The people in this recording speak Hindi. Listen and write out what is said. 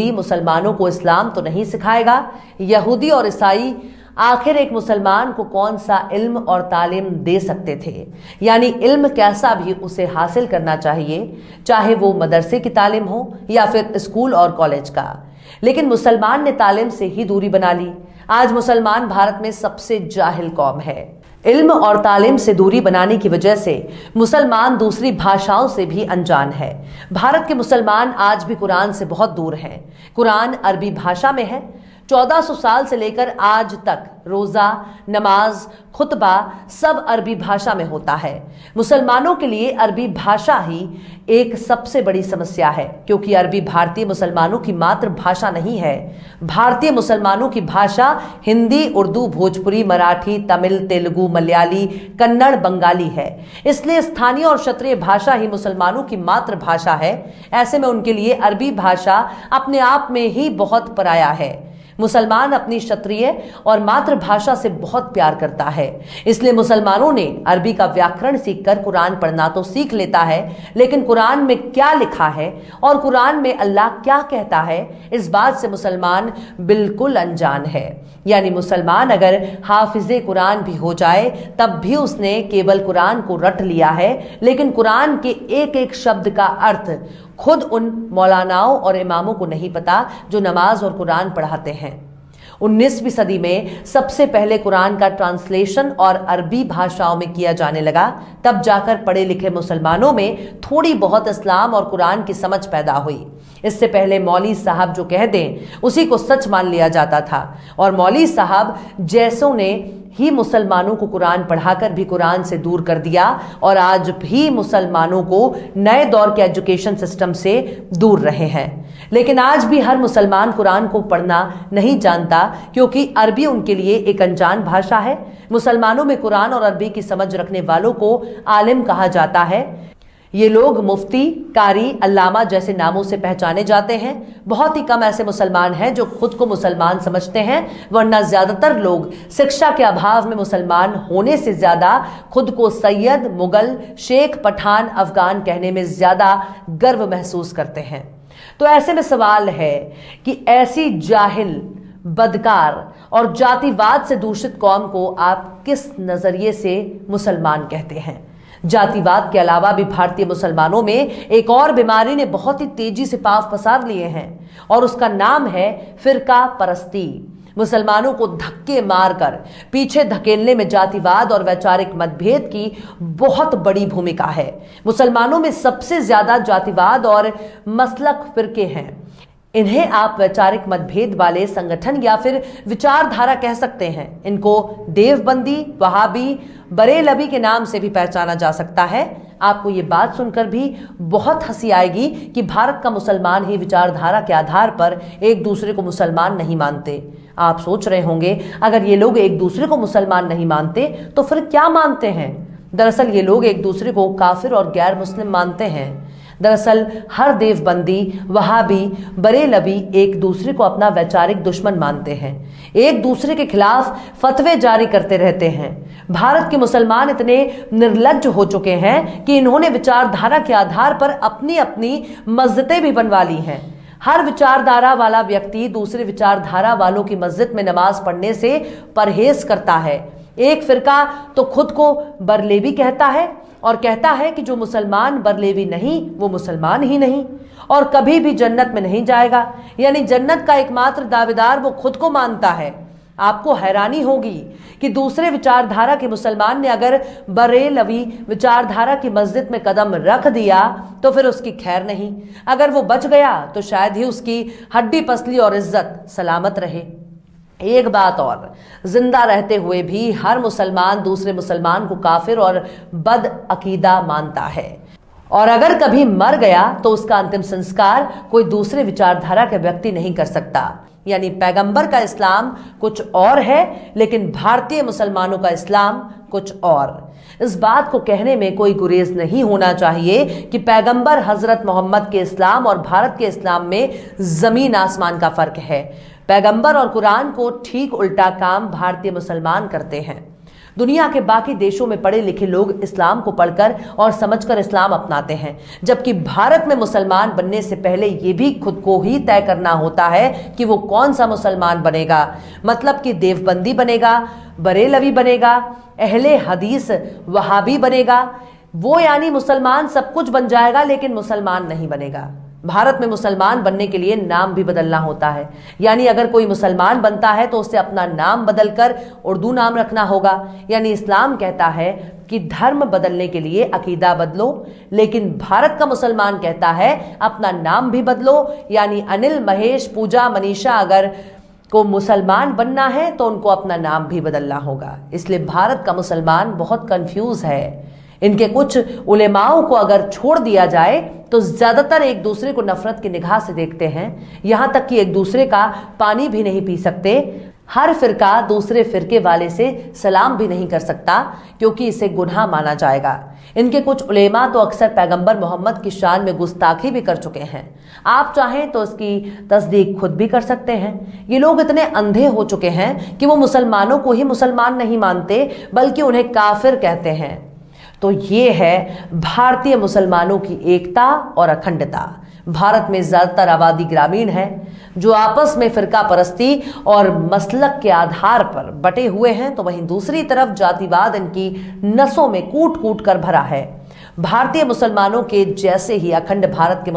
यहूदी मुसलमानों को इस्लाम तो नहीं सिखाएगा। यहूदी और ईसाई आखिर एक मुसलमान को कौन सा इल्म और तालीम दे सकते थे, यानी इल्म कैसा भी उसे हासिल करना चाहिए, चाहे वो मदरसे की तालीम हो या फिर स्कूल और कॉलेज का। लेकिन मुसलमान ने तालीम से ही दूरी बना ली। आज मुसलमान भारत में सबसे जाहिल कौम है। इल्म और तालीम से दूरी बनाने की वजह से मुसलमान दूसरी भाषाओं से भी अनजान है। भारत के मुसलमान आज भी कुरान से बहुत दूर हैं। कुरान अरबी भाषा में है। 1400 साल से लेकर आज तक रोजा, नमाज, खुतबा सब अरबी भाषा में होता है। मुसलमानों के लिए अरबी भाषा ही एक सबसे बड़ी समस्या है, क्योंकि अरबी भारतीय मुसलमानों की मातृभाषा नहीं है। भारतीय मुसलमानों की भाषा हिंदी, उर्दू, भोजपुरी, मराठी, तमिल, तेलुगु, मलयाली, कन्नड़, बंगाली है। इसलिए स्थानीय और क्षेत्रीय भाषा ही मुसलमानों की मातृभाषा है। ऐसे में उनके लिए अरबी भाषा अपने आप में ही बहुत पराया है। मुसलमान अपनी क्षत्रिय और मातृभाषा से बहुत प्यार करता है, इसलिए मुसलमानों ने अरबी का व्याकरण सीखकर कुरान पढ़ना तो सीख लेता है, लेकिन कुरान में क्या लिखा है और कुरान में अल्लाह क्या कहता है, इस बात से मुसलमान बिल्कुल अनजान है। यानी मुसलमान अगर हाफिजे कुरान भी हो जाए तब भी उसने केवल कुरान को रट लिया है, लेकिन कुरान के एक एक शब्द का अर्थ खुद उन मौलानाओं और इमामों को नहीं पता जो नमाज और कुरान पढ़ाते हैं। 19वीं सदी में सबसे पहले कुरान का ट्रांसलेशन और अरबी भाषाओं में किया जाने लगा। तब जाकर पढ़े लिखे मुसलमानों में थोड़ी बहुत इस्लाम और कुरान की समझ पैदा हुई। इससे पहले मौली साहब जो कह दें उसी को सच मान लिया जाता था, और मौली साहब जैसों ने ही मुसलमानों को कुरान पढ़ाकर भी कुरान से दूर कर दिया, और आज भी मुसलमानों को नए दौर के एजुकेशन सिस्टम से दूर रहे हैं। लेकिन आज भी हर मुसलमान कुरान को पढ़ना नहीं जानता, क्योंकि अरबी उनके लिए एक अनजान भाषा है। मुसलमानों में कुरान और अरबी की समझ रखने वालों को आलिम कहा जाता है। ये लोग मुफ्ती, कारी, अल्लामा जैसे नामों से पहचाने जाते हैं। बहुत ही कम ऐसे मुसलमान हैं जो खुद को मुसलमान समझते हैं, वरना ज्यादातर लोग शिक्षा के अभाव में मुसलमान होने से ज्यादा खुद को सैयद, मुगल, शेख, पठान, अफगान कहने में ज्यादा गर्व महसूस करते हैं। तो ऐसे में सवाल है कि ऐसी जाहिल, बदकार और जातिवाद से दूषित कौम को आप किस नजरिए से मुसलमान कहते हैं? जातिवाद के अलावा भी भारतीय मुसलमानों में एक और बीमारी ने बहुत ही तेजी से पांव पसार लिए हैं, और उसका नाम है फिरका परस्ती। मुसलमानों को धक्के मारकर पीछे धकेलने में जातिवाद और वैचारिक मतभेद की बहुत बड़ी भूमिका है। मुसलमानों में सबसे ज्यादा जातिवाद और मसलक फिरके हैं। इन्हें आप वैचारिक मतभेद वाले संगठन या फिर विचारधारा कह सकते हैं। इनको देवबंदी, वहाबी, बरेलवी के नाम से भी पहचाना जा सकता है। आपको ये बात सुनकर भी बहुत हंसी आएगी कि भारत का मुसलमान ही विचारधारा के आधार पर एक दूसरे को मुसलमान नहीं मानते। आप सोच रहे होंगे, अगर ये लोग एक दूसरे को मुसलमान नहीं मानते तो फिर क्या मानते हैं? दरअसल ये लोग एक दूसरे को काफिर और गैर मुस्लिम मानते हैं। दरअसल हर देवबंदी, वहाबी, बरेलवी एक दूसरे को अपना वैचारिक दुश्मन मानते हैं, एक दूसरे के खिलाफ फतवे जारी करते रहते हैं। भारत के मुसलमान इतने निर्लज्ज हो चुके हैं कि इन्होंने विचारधारा के आधार पर अपनी अपनी मस्जिदें भी बनवा ली हैं। हर विचारधारा वाला व्यक्ति दूसरे विचारधारा वालों की मस्जिद में नमाज पढ़ने से परहेज करता है। एक फिरका तो खुद को बरलेवी कहता है और कहता है कि जो मुसलमान बरलेवी नहीं वो मुसलमान ही नहीं और कभी भी जन्नत में नहीं जाएगा। यानी जन्नत का एकमात्र दावेदार वो खुद को मानता है। आपको हैरानी होगी कि दूसरे विचारधारा के मुसलमान ने अगर बरेलवी विचारधारा की मस्जिद में कदम रख दिया तो फिर उसकी खैर नहीं। अगर वो बच गया तो शायद ही उसकी हड्डी पसली और इज्जत सलामत रहे। एक बात और, जिंदा रहते हुए भी हर मुसलमान दूसरे मुसलमान को काफिर और बद अकीदा मानता है, और अगर कभी मर गया तो उसका अंतिम संस्कार कोई दूसरे विचारधारा के व्यक्ति नहीं कर सकता। यानी पैगंबर का इस्लाम कुछ और है, लेकिन भारतीय मुसलमानों का इस्लाम कुछ और। इस बात को कहने में कोई गुरेज नहीं होना चाहिए कि पैगंबर हजरत मोहम्मद के इस्लाम और भारत के इस्लाम में जमीन आसमान का फर्क है। पैगंबर और कुरान को ठीक उल्टा काम भारतीय मुसलमान करते हैं। दुनिया के बाकी देशों में पढ़े लिखे लोग इस्लाम को पढ़कर और समझकर इस्लाम अपनाते हैं, जबकि भारत में मुसलमान बनने से पहले यह भी खुद को ही तय करना होता है कि वो कौन सा मुसलमान बनेगा। मतलब कि देवबंदी बनेगा, बरेलवी बनेगा, अहले हदीस वहाबी बनेगा। वो यानी मुसलमान सब कुछ बन जाएगा लेकिन मुसलमान नहीं बनेगा। भारत में मुसलमान बनने के लिए नाम भी बदलना होता है, यानी अगर कोई मुसलमान बनता है तो उसे अपना नाम बदलकर उर्दू नाम रखना होगा। यानी इस्लाम कहता है कि धर्म बदलने के लिए अकीदा बदलो, लेकिन भारत का मुसलमान कहता है अपना नाम भी बदलो। यानी अनिल, महेश, पूजा, मनीषा अगर को मुसलमान बनना है तो उनको अपना नाम भी बदलना होगा। इसलिए भारत का मुसलमान बहुत कंफ्यूज है। इनके कुछ उलेमाओं को अगर छोड़ दिया जाए तो ज्यादातर एक दूसरे को नफरत की निगाह से देखते हैं, यहां तक कि एक दूसरे का पानी भी नहीं पी सकते। हर फिरका दूसरे फिरके वाले से सलाम भी नहीं कर सकता क्योंकि इसे गुनाह माना जाएगा। इनके कुछ उलेमा तो अक्सर पैगंबर मोहम्मद की शान में गुस्ताखी भी कर चुके हैं। आप चाहें तो इसकी तस्दीक खुद भी कर सकते हैं। ये लोग इतने अंधे हो चुके हैं कि वो मुसलमानों को ही मुसलमान नहीं मानते बल्कि उन्हें काफिर कहते हैं। तो ये है भारतीय मुसलमानों की एकता और अखंडता। भारत में ज्यादातर आबादी ग्रामीण है जो आपस में फिरका परस्ती और मसलक के आधार पर बटे हुए हैं, तो वहीं दूसरी तरफ जातिवाद इनकी नसों में कूट कूट कर भरा है। भारतीय मुसलमानों के जैसे ही अखंड भारत के